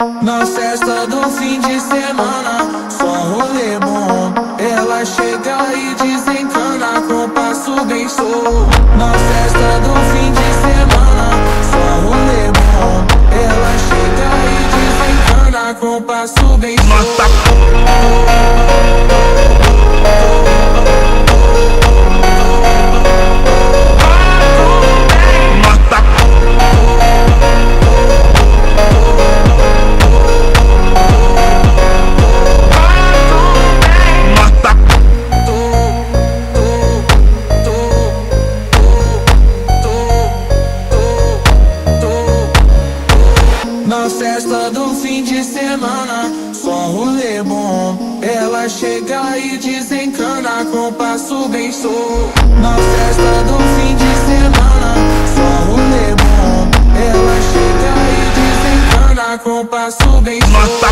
Na festa do fim de semana, só rolê bom. Ela chega e desencana com passo bem solto. Na festa do fim de semana, só rolê bom. Ela chega e desencana com passo bem solto. Na festa do fim de semana, só rolê bom. Ela chega e desencana com passo bem solto. Na festa do fim de semana, só rolê bom. Ela chega e desencana com passo bem solto.